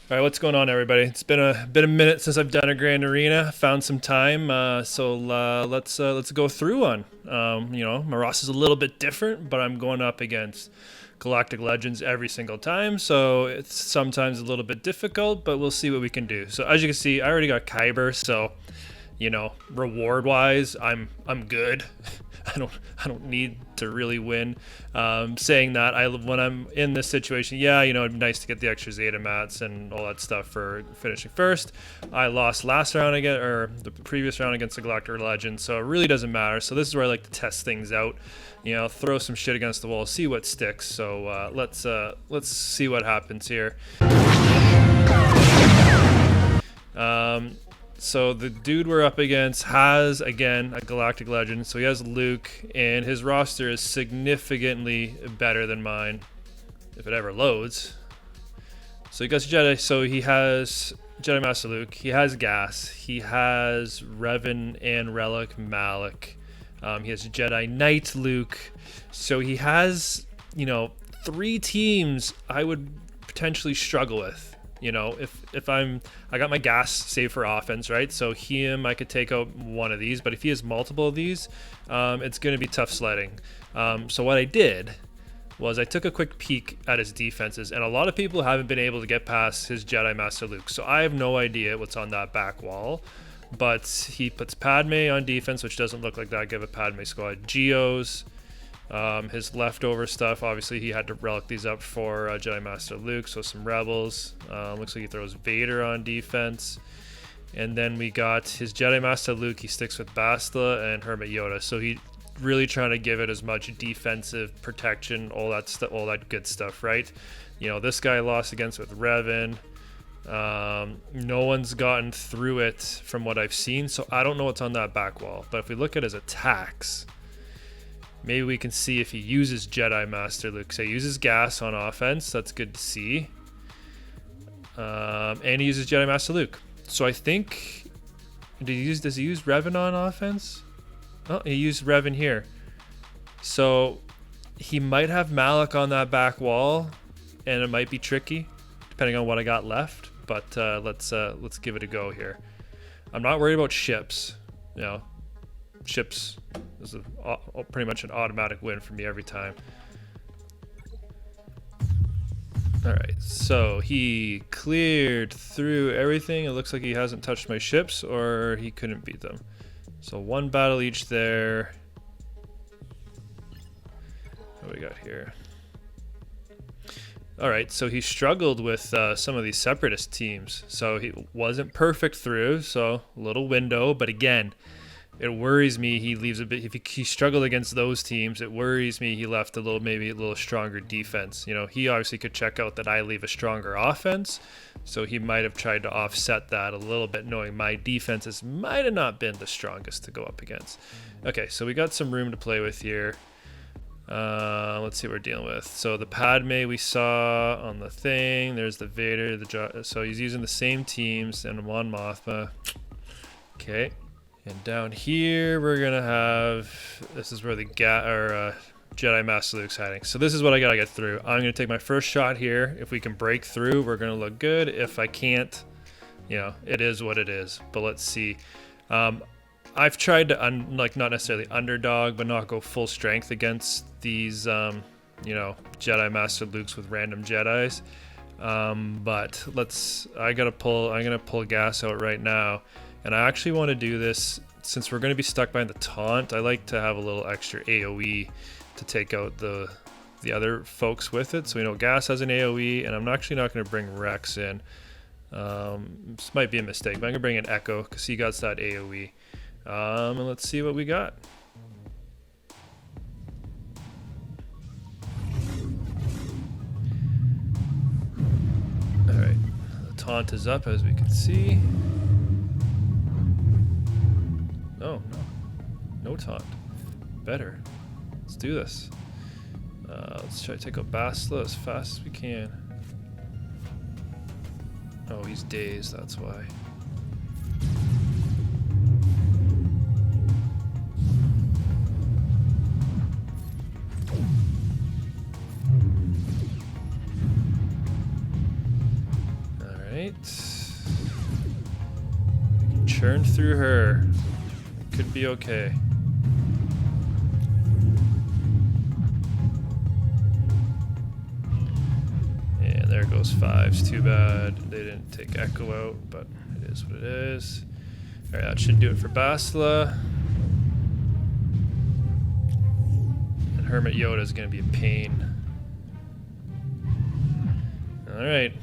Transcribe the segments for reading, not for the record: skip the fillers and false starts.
All right, what's going on, everybody? It's been a minute since I've done a Grand Arena. Found some time, so let's go through one. My roster is a little bit different, but I'm going up against Galactic Legends every single time, so it's sometimes a little bit difficult, but we'll see what we can do. So as you can see, I already got Kyber, so reward-wise, I'm good. I don't need to really win. Saying that, when I'm in this situation, it'd be nice to get the extra Zeta mats and all that stuff for finishing first. I lost last round again, or the previous round against the Galactic Legend, so it really doesn't matter. So this is where I like to test things out. Throw some shit against the wall, see what sticks. So let's see what happens here. So the dude we're up against has, again, a Galactic Legend. So he has Luke, and his roster is significantly better than mine, if it ever loads. So he got Jedi. So he has Jedi Master Luke. He has Gas. He has Revan and Relic Malik. He has Jedi Knight Luke. So he has, 3 teams I would potentially struggle with. If I got my gas saved for offense, right? So I could take out one of these, but if he has multiple of these, it's going to be tough sledding. So what I did was I took a quick peek at his defenses, and a lot of people haven't been able to get past his Jedi Master Luke. So I have no idea what's on that back wall, but he puts Padme on defense, which doesn't look like that. Give a Padme squad. Geos. His leftover stuff, obviously he had to relic these up for Jedi Master Luke, so some rebels. Looks like he throws Vader on defense. And then we got his Jedi Master Luke. He sticks with Bastila and Hermit Yoda, so he really trying to give it as much defensive protection, all that good stuff, right? This guy lost against with Revan. No one's gotten through it from what I've seen, so I don't know what's on that back wall. But if we look at his attacks, maybe we can see if he uses Jedi Master Luke. So he uses Gas on offense. That's good to see. And he uses Jedi Master Luke. So I think... Does he use Revan on offense? Oh, he used Revan here. So he might have Malik on that back wall, and it might be tricky, depending on what I got left. But let's give it a go here. I'm not worried about ships. Ships is pretty much an automatic win for me every time. Alright, so he cleared through everything. It looks like he hasn't touched my ships, or he couldn't beat them. So one battle each there. What do we got here? Alright, so he struggled with some of these separatist teams. So he wasn't perfect through, so a little window, but again, it worries me he leaves a bit. If he struggled against those teams, it worries me he left maybe a little stronger defense. He obviously could check out that I leave a stronger offense, so he might have tried to offset that a little bit, knowing my defenses might have not been the strongest to go up against. Okay, so we got some room to play with here. Let's see what we're dealing with. So the Padme we saw on the thing. There's the Vader. So he's using the same teams and Mon Mothma. Okay. And down here, we're going to have, this is where the Jedi Master Luke's hiding. So this is what I got to get through. I'm going to take my first shot here. If we can break through, we're going to look good. If I can't, it is what it is. But let's see. I've tried to, not necessarily underdog, but not go full strength against these, Jedi Master Lukes with random Jedis. But I'm going to pull Gas out right now. And I actually want to do this, since we're going to be stuck behind the taunt, I like to have a little extra AoE to take out the other folks with it. So Gas has an AoE, and I'm actually not going to bring Rex in. This might be a mistake, but I'm going to bring in Echo, because he got that AoE. And let's see what we got. Alright, the taunt is up, as we can see. No taunt. Better. Let's do this. Let's try to take out Bastila as fast as we can. Oh, he's dazed, that's why. Alright. Churn through her. Could be okay. And there goes 5s. Too bad they didn't take Echo out, but it is what it is. Alright, that should do it for Bastila. And Hermit Yoda is going to be a pain. Alright.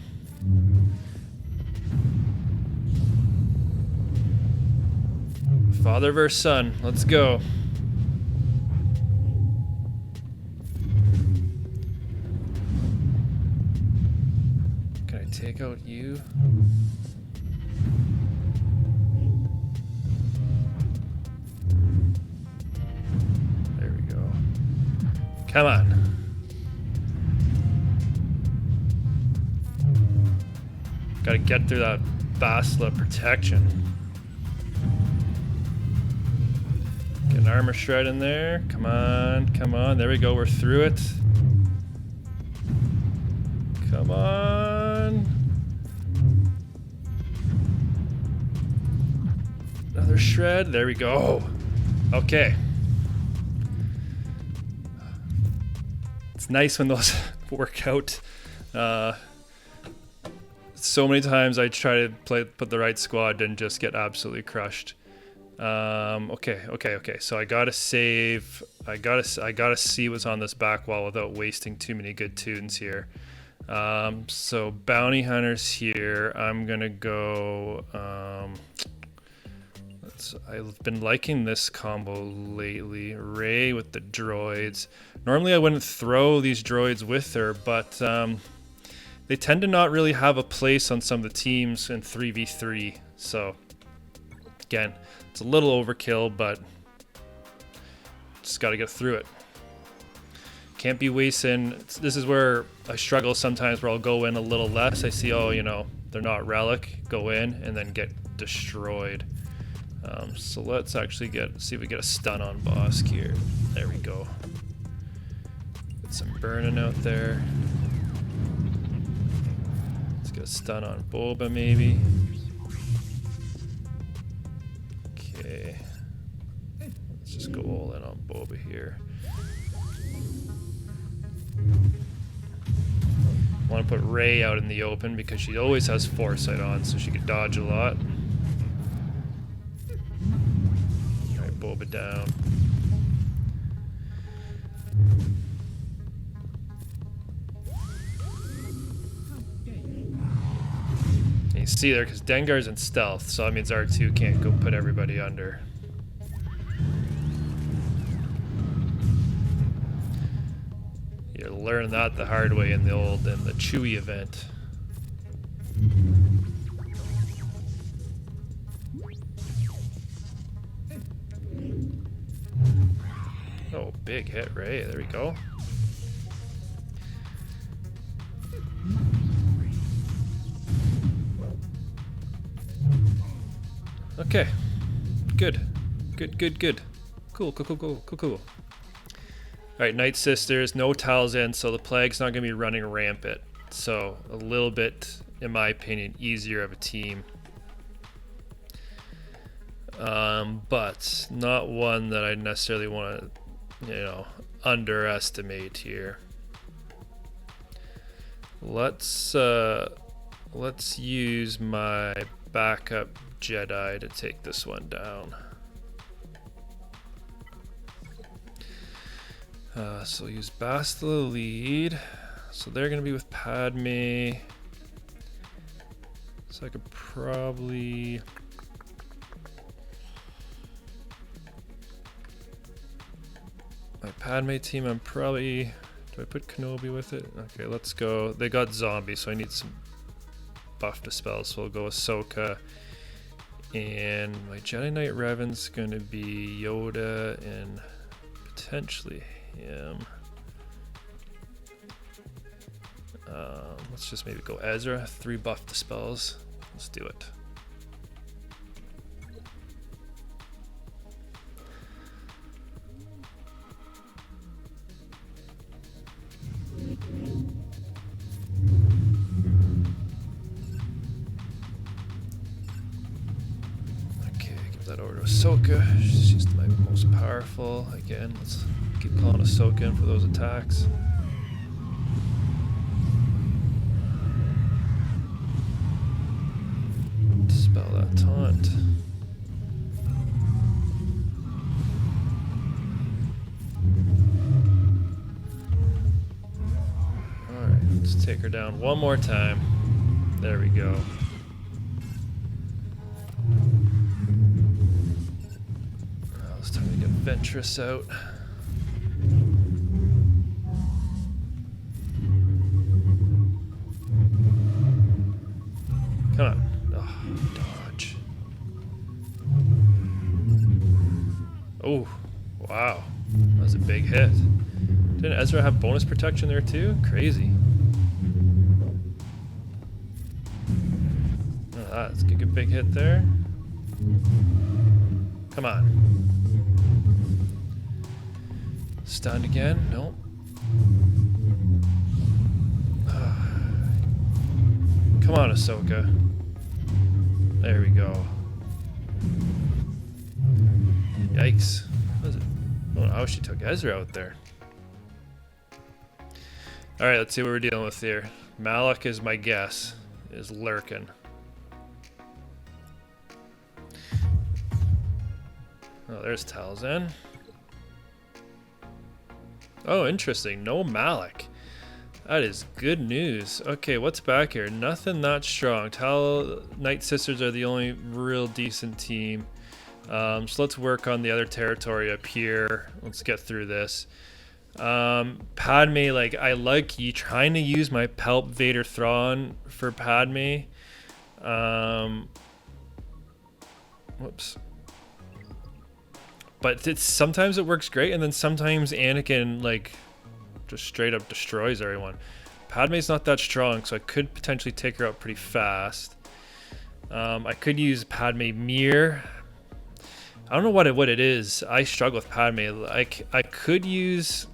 Father versus son. Let's go. Can I take out you? There we go. Come on. Gotta get through that Bastila protection. Get an armor shred in there. Come on, come on. There we go. We're through it. Come on. Another shred. There we go. Okay. It's nice when those work out. So many times I try to put the right squad and just get absolutely crushed. Okay. So I gotta save. I gotta see what's on this back wall without wasting too many good tunes here. So bounty hunters here. I'm gonna go. I've been liking this combo lately. Rey with the droids. Normally I wouldn't throw these droids with her, but they tend to not really have a place on some of the teams in 3v3. So again, it's a little overkill, but just got to get through it. Can't be wasting. This is where I struggle sometimes, where I'll go in a little less. I see, oh, you know, they're not relic. Go in and then get destroyed. So let's actually see if we get a stun on Bossk here. There we go. Get some burning out there. Let's get a stun on Boba maybe. Okay. Let's just go all in on Boba here. I want to put Rey out in the open because she always has foresight on, so she can dodge a lot. Alright, Boba down. And you see there, because Dengar's in stealth, so that means R2 can't go put everybody under. You learn that the hard way in the Chewie event. Oh, big hit, Rey. There we go. Okay. Good. Good. Cool. Alright, Night Sisters, no tiles in, so the Plague's not going to be running rampant. So, a little bit, in my opinion, easier of a team. But not one that I necessarily want to, underestimate here. Let's use my backup Jedi to take this one down. So we'll use Bastila lead. So they're going to be with Padme. So I could probably... My Padme team, I'm probably... Do I put Kenobi with it? Okay, let's go. They got zombies, so I need some buff dispels. So we'll go Ahsoka. And my Jedi Knight Revan's going to be Yoda and potentially him. Let's just maybe go Ezra. 3 buff dispels. Let's do it. Ahsoka. She's my most powerful. Again, let's keep calling Ahsoka in for those attacks. Dispel that taunt. Alright, let's take her down one more time. There we go. Now it's time to get Ventress out. Come on. Oh, dodge. Oh, wow. That was a big hit. Didn't Ezra have bonus protection there too? Crazy. Oh, that's a good big hit there. Come on. Stunned again? Nope. Come on, Ahsoka. There we go. Yikes. What was it? Oh, she took Ezra out there. Alright, let's see what we're dealing with here. Malak is my guess. Is lurking. Oh, there's Talzin. Oh, interesting. No Malak. That is good news. Okay, what's back here? Nothing that strong. Night Sisters are the only real decent team. So let's work on the other territory up here. Let's get through this. Padme, like, I like you trying to use my Palp Vader Thrawn for Padme. Whoops. But sometimes it works great, and then sometimes Anakin, like, just straight up destroys everyone. Padme's not that strong, so I could potentially take her out pretty fast. I could use Padme Mir. I don't know what it is. I struggle with Padme. Like, I could use,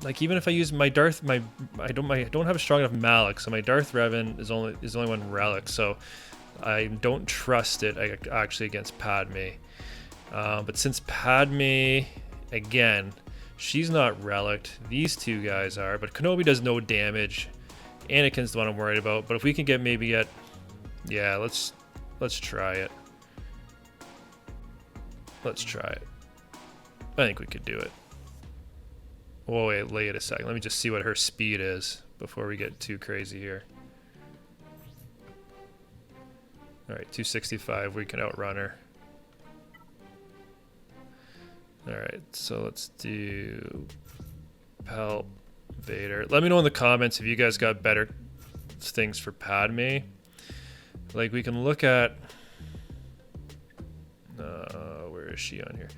like, even if I use my Darth, I don't have a strong enough Malak, so my Darth Revan is only one relic, so I don't trust it actually against Padme. But since Padme, again, she's not relicked. These two guys are, but Kenobi does no damage. Anakin's the one I'm worried about. But if we can yeah, let's try it. Let's try it. I think we could do it. Oh wait a second. Let me just see what her speed is before we get too crazy here. All right, 265. We can outrun her. Alright, so let's do Palp Vader. Let me know in the comments if you guys got better things for Padme. Like, we can look at... where is she on here?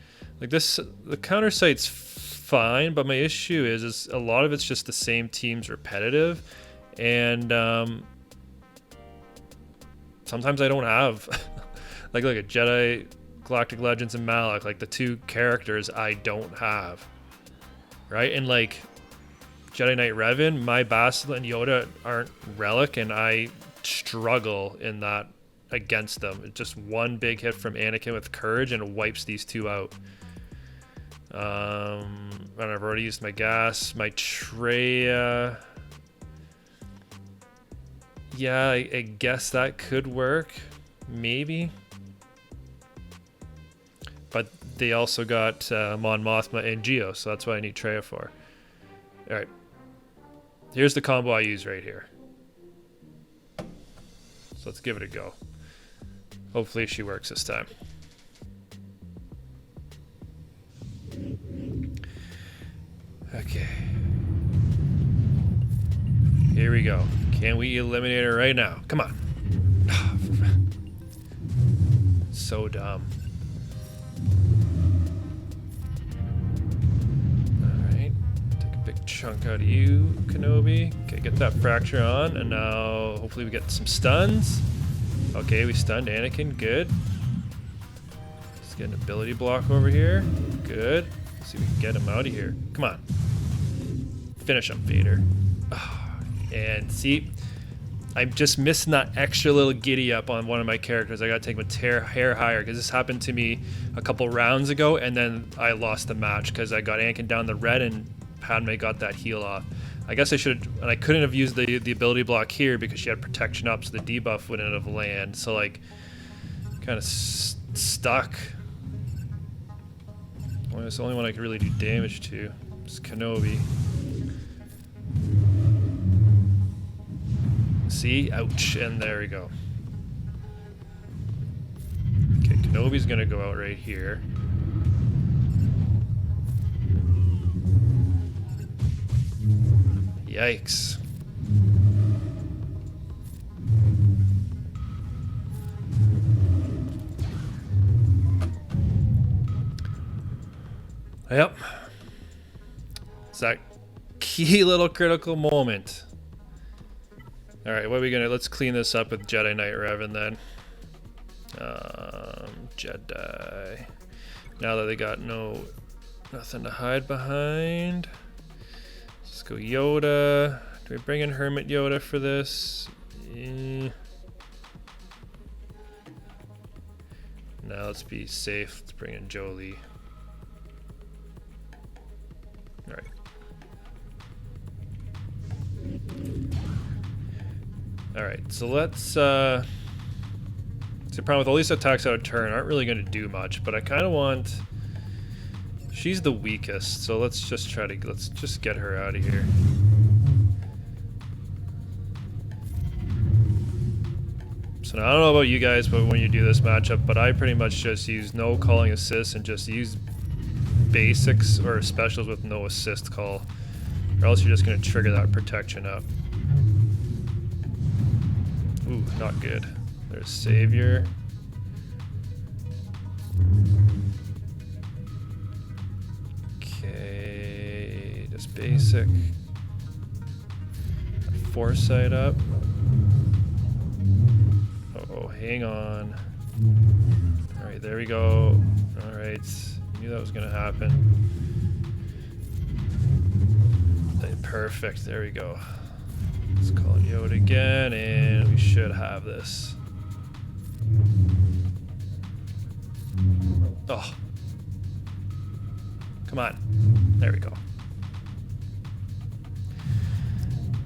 Like, the counter site's fine, but my issue is a lot of it's just the same teams repetitive. And sometimes I don't have... like, look at Jedi... Galactic Legends and Malak, like the two characters I don't have, right? And like Jedi Knight Revan, my Bastila and Yoda aren't relic, and I struggle in that against them. It's just one big hit from Anakin with courage and it wipes these two out. And I've already used my gas, my Traya. Yeah, I guess that could work, maybe. But they also got Mon Mothma and Geo, so that's what I need Traya for. Alright. Here's the combo I use right here. So let's give it a go. Hopefully she works this time. Okay. Here we go. Can we eliminate her right now? Come on. So dumb. Chunk out of you, Kenobi. Okay, get that fracture on, and now hopefully we get some stuns. Okay, we stunned Anakin. Good. Let's get an ability block over here. Good. Let's see if we can get him out of here. Come on. Finish him, Vader. Oh, and see, I'm just missing that extra little giddy up on one of my characters. I gotta take my hair higher, because this happened to me a couple rounds ago, and then I lost the match because I got Anakin down the red and Padme got that heal off. I guess I should, and I couldn't have used the ability block here because she had protection up, so the debuff wouldn't have landed. So like, kind of stuck. Well, it's the only one I could really do damage to. It's Kenobi. See? Ouch. And there we go. Okay, Kenobi's gonna go out right here. Yikes. Yep. It's that key little critical moment. Alright, what are we gonna... Let's clean this up with Jedi Knight Revan then. Jedi. Now that they got nothing to hide behind. Let's go Yoda. Do we bring in Hermit Yoda for this? Now let's be safe. Let's bring in Jolie. Alright. Alright, so let's the problem with all these attacks out of turn aren't really going to do much, but I kind of want... She's the weakest, so let's just get her out of here. So now, I don't know about you guys, but when you do this matchup, but I pretty much just use no calling assists and just use basics or specials with no assist call, or else you're just going to trigger that protection up. Ooh, not good. There's Savior. Okay, just basic. Foresight up. Oh, hang on. Alright, there we go. Alright, knew that was gonna happen. Perfect, there we go. Let's call it Yoda again, and we should have this. Oh. Come on. There we go.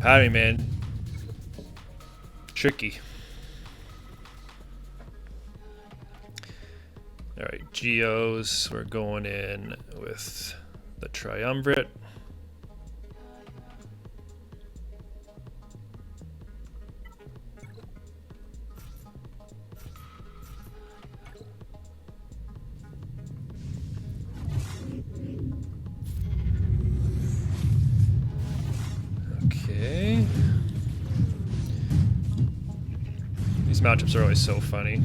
Padme, man. Tricky. Alright, Geos. We're going in with the Triumvirate. Okay. These matchups are always so funny.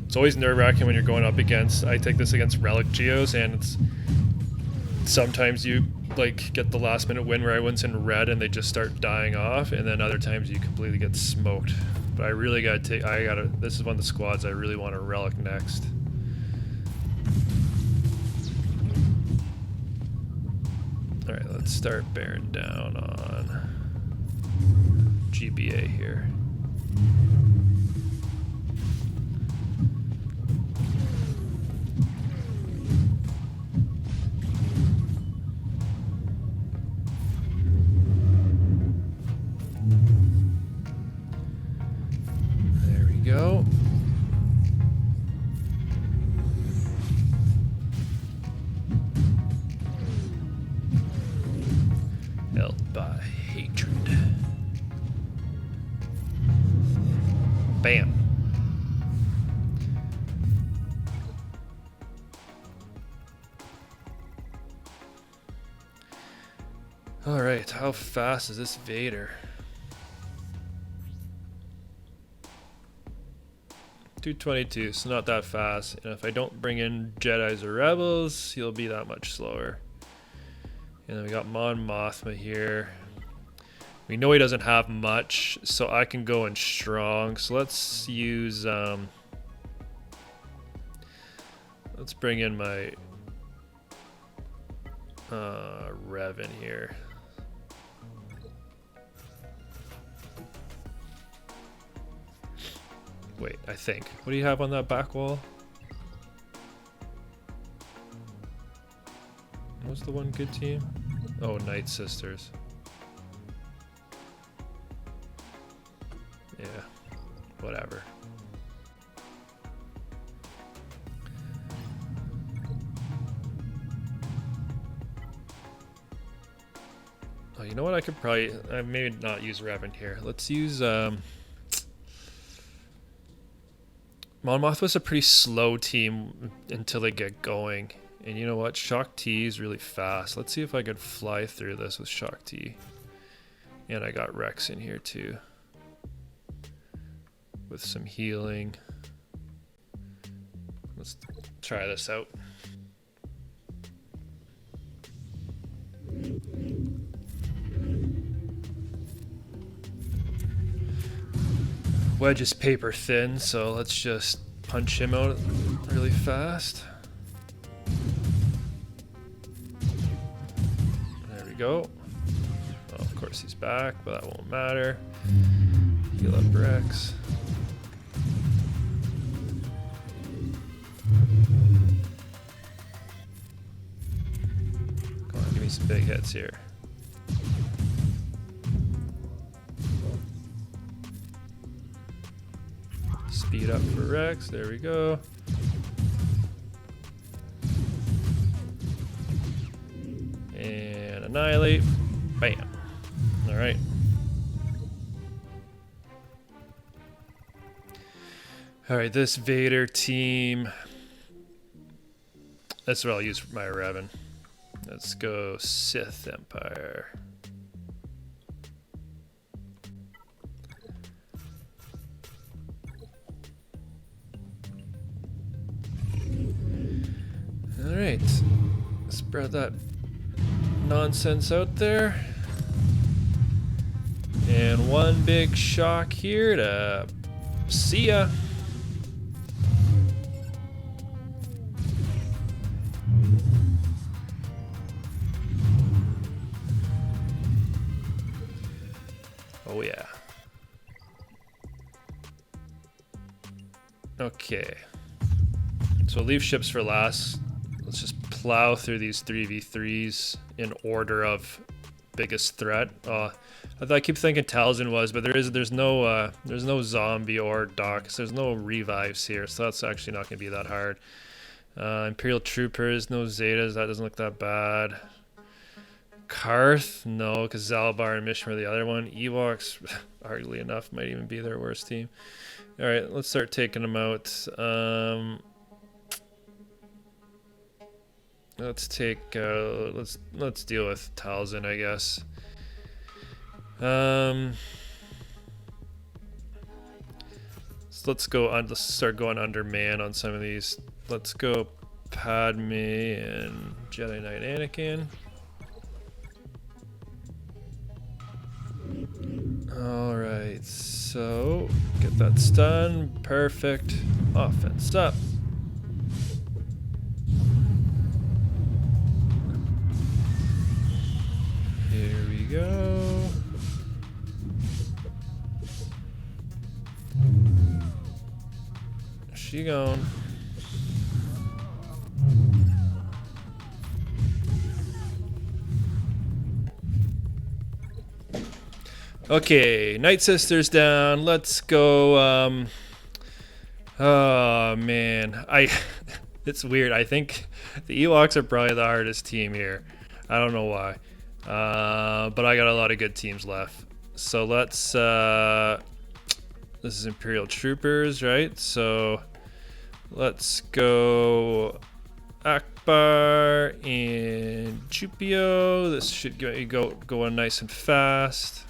It's always nerve-wracking when you're going up against... I take this against Relic Geos, and it's... Sometimes you, like, get the last-minute win where everyone's in red and they just start dying off, and then other times you completely get smoked. But I really gotta take... This is one of the squads I really want to Relic next. Alright, let's start bearing down on GBA here. There we go. Held by hatred. Bam. All right, how fast is this Vader? 222, so not that fast. And if I don't bring in Jedis or Rebels, he'll be that much slower. And then we got Mon Mothma here. We know he doesn't have much, so I can go in strong. So let's use, let's bring in my Revan here. Wait, I think. What do you have on that back wall? What's the one good team? Oh, Night Sisters. Yeah, whatever. Oh, you know what? I could probably maybe not use Revan here. Let's use Mon Mothma's a pretty slow team until they get going. And you know what? Shaak Ti is really fast. Let's see if I could fly through this with Shaak Ti. And I got Rex in here too. With some healing. Let's try this out. Wedge is paper thin, so let's just punch him out really fast. There we go. Well, of course he's back, but that won't matter. Heal up Rex. Come on, give me some big hits here. Speed up for Rex, there we go. And annihilate. Bam. Alright. Alright, this Vader team. That's what I'll use for my Revan. Let's go Sith Empire. Alright, spread that nonsense out there. And one big shock here to see ya. Oh yeah. Okay. So leave ships for last. Let's just plow through these 3v3s in order of biggest threat. I keep thinking Talzin was, but there's no zombie or docs. There's no revives here, so that's actually not gonna be that hard. Imperial troopers, no Zetas. That doesn't look that bad. Karth, no, because Zalbar and Mishma are the other one. Ewoks, arguably enough, might even be their worst team. All right, let's start taking them out. Let's take let's deal with Talzin, I guess. So let's start going under man on some of these. Let's go Padme and Jedi Knight Anakin. All right, so get that stun. Perfect. Offense up. Here we go. She gone. Okay, Night Sisters down. Let's go. Oh man, it's weird. I think the Ewoks are probably the hardest team here. I don't know why. But I got a lot of good teams left. So let's, this is Imperial Troopers, right? So let's go Akbar and Chupio. This should go on nice and fast.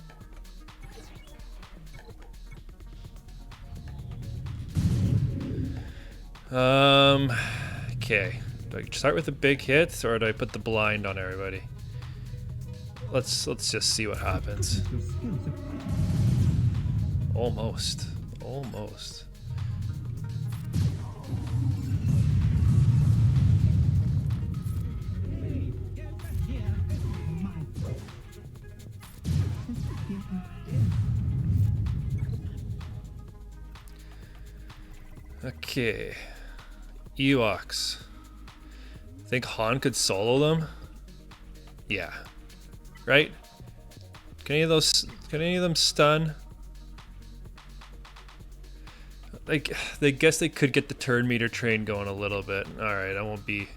Okay. Do I start with the big hits or do I put the blind on everybody? Let's just see what happens. Almost. Okay. Ewoks. Think Han could solo them? Yeah. Right? Can any of them stun? Like, they guess they could get the turn meter train going a little bit. Alright, I won't be...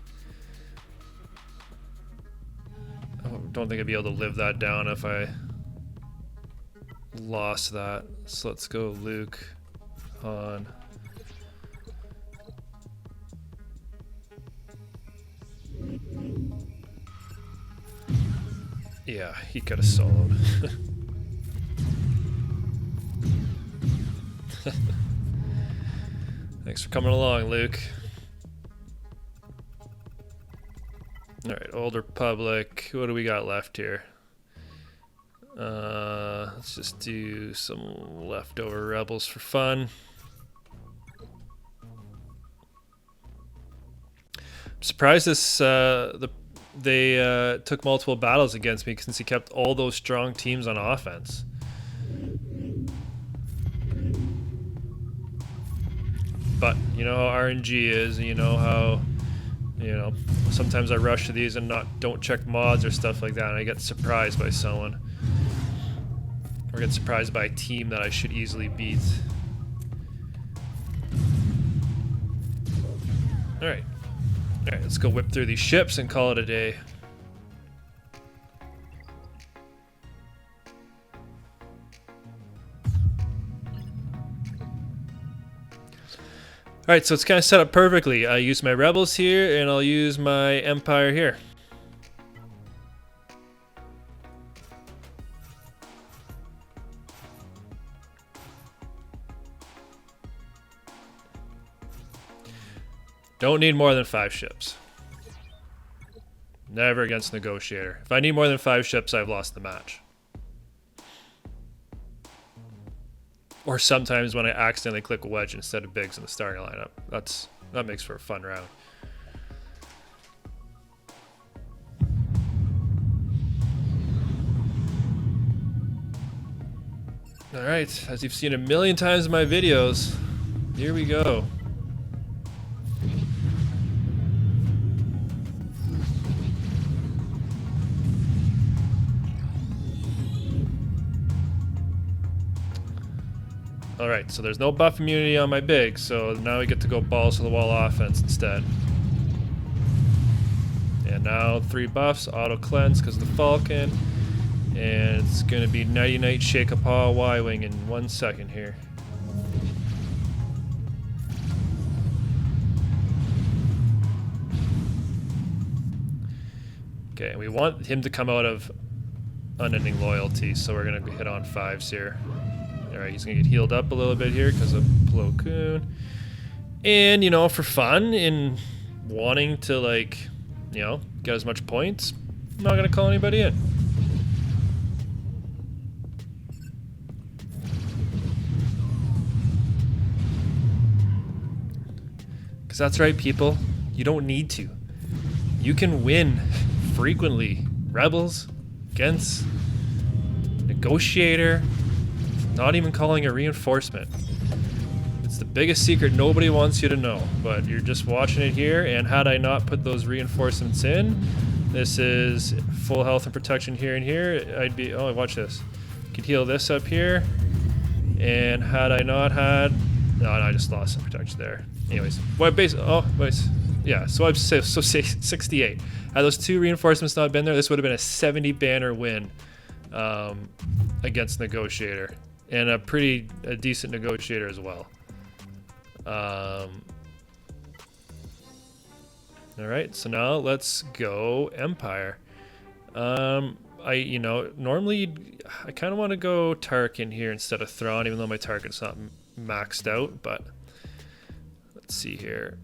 I don't think I'd be able to live that down if I lost that. So let's go Luke, Han. Yeah, he could have soloed. Thanks for coming along, Luke. Alright, Old Republic. What do we got left here? Let's just do some leftover rebels for fun. I'm surprised this they took multiple battles against me since he kept all those strong teams on offense. But you know how RNG is, you know how, you know, sometimes I rush to these and don't check mods or stuff like that, and I get surprised by someone. Or get surprised by a team that I should easily beat. Alright. Alright, let's go whip through these ships and call it a day. Alright, so it's kind of set up perfectly. I use my rebels here, and I'll use my empire here. Don't need more than 5 ships. Never against Negotiator. If I need more than 5 ships, I've lost the match. Or sometimes when I accidentally click wedge instead of bigs in the starting lineup. That makes for a fun round. Alright, as you've seen a million times in my videos, here we go. Alright, so there's no buff immunity on my big, so now we get to go balls to the wall offense instead. And now 3 buffs, auto cleanse because of the Falcon. And it's going to be Nighty Night Shake a Paw Y-Wing in 1 second here. Okay, and we want him to come out of Unending Loyalty, so we're going to hit on 5s here. Alright, he's going to get healed up a little bit here because of Plo Koon. And, you know, for fun, in wanting to, like, you know, get as much points, I'm not going to call anybody in. Because that's right, people. You don't need to. You can win frequently. Rebels against Negotiator. Not even calling a reinforcement. It's the biggest secret nobody wants you to know, but you're just watching it here, and had I not put those reinforcements in, this is full health and protection here and here, I'd be, oh, watch this. Could heal this up here, and had I not had, no, I just lost some protection there. Anyways, what base, oh, wait, yeah, so I'd say, so say 68. Had those 2 reinforcements not been there, this would have been a 70 banner win against Negotiator. And a decent Negotiator as well. Alright, so now let's go Empire. You know, normally I kind of want to go Tarkin here instead of Thrawn, even though my Tarkin's not maxed out, but let's see here.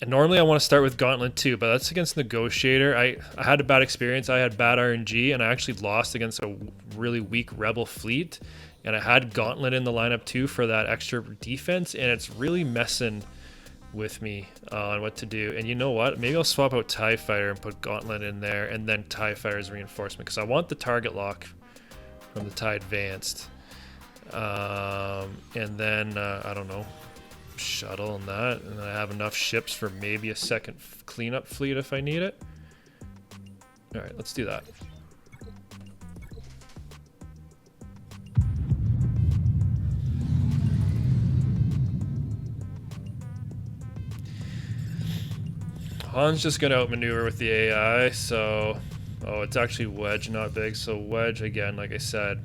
And normally I want to start with Gauntlet too, but that's against Negotiator. I had a bad experience. I had bad RNG, and I actually lost against a really weak Rebel fleet. And I had Gauntlet in the lineup too for that extra defense, and it's really messing with me on what to do. And you know what? Maybe I'll swap out TIE Fighter and put Gauntlet in there, and then TIE Fighter's reinforcement, because I want the target lock from the TIE Advanced. And then, I don't know, shuttle and that. And then I have enough ships for maybe a second cleanup fleet if I need it. Alright, let's do that. Han's just gonna outmaneuver with the AI, so... Oh, it's actually Wedge, not big. So Wedge, again, like I said,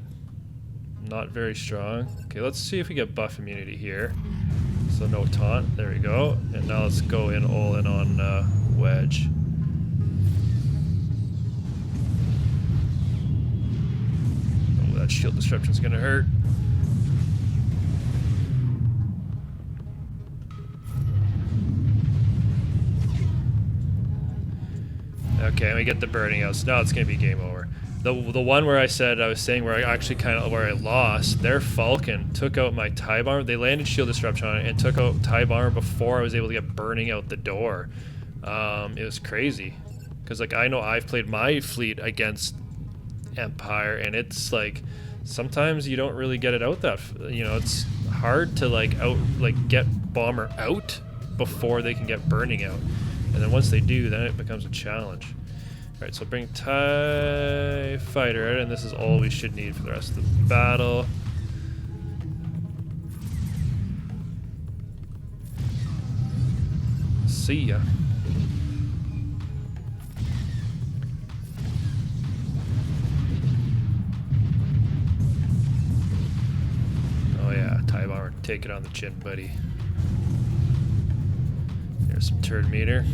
not very strong. Okay, let's see if we get buff immunity here. So no taunt, there we go. And now let's go in all in on Wedge. Oh, that shield disruption's gonna hurt. Okay, and we get the burning out, so now it's gonna be game over. The one where I said, I was saying where I actually where I lost, their Falcon took out my TIE Bomber. They landed shield disruption on it and took out TIE Bomber before I was able to get burning out the door. It was crazy. Because like I know I've played my fleet against Empire and it's like, sometimes you don't really get it out that, you know, it's hard to like get Bomber out before they can get burning out. And then once they do, then it becomes a challenge. Alright, so bring TIE Fighter out, and this is all we should need for the rest of the battle. See ya. Oh yeah, TIE Bomber, take it on the chin, buddy. There's some turd meter.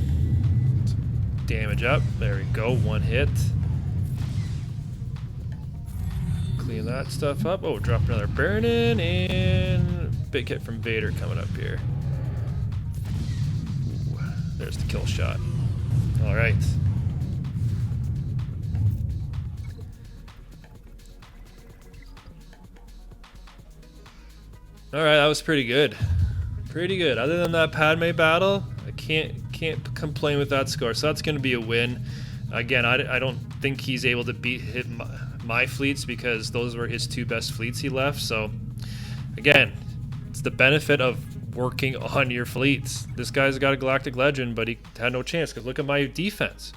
Some damage up. There we go. One hit. Clean that stuff up. Oh, drop another burn-in. And big hit from Vader coming up here. Ooh, there's the kill shot. Alright. Alright, that was pretty good. Pretty good. Other than that Padme battle, I can't complain with that score. So that's going to be a win. Again, I don't think he's able to beat my fleets because those were his two best fleets he left. So again, it's the benefit of working on your fleets. This guy's got a Galactic Legend, but he had no chance because look at my defense.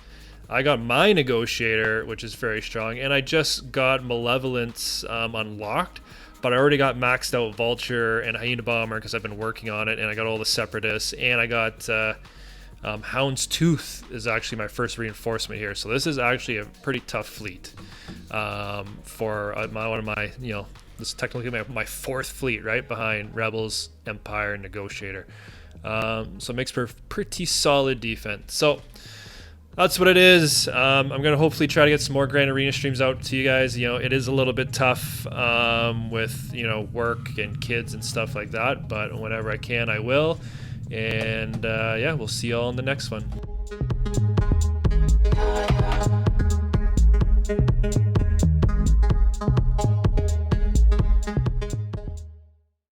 I got my Negotiator, which is very strong, and I just got Malevolence unlocked. But I already got maxed out Vulture and Hyena Bomber because I've been working on it, and I got all the Separatists, and I got Hound's Tooth is actually my first reinforcement here. So this is actually a pretty tough fleet for one of my, you know, this is technically my fourth fleet, right behind Rebels, Empire, and Negotiator. So it makes for pretty solid defense. So that's what it is. I'm going to hopefully try to get some more Grand Arena streams out to you guys. You know, it is a little bit tough with, you know, work and kids and stuff like that. But whenever I can, I will. And yeah, we'll see you all in the next one.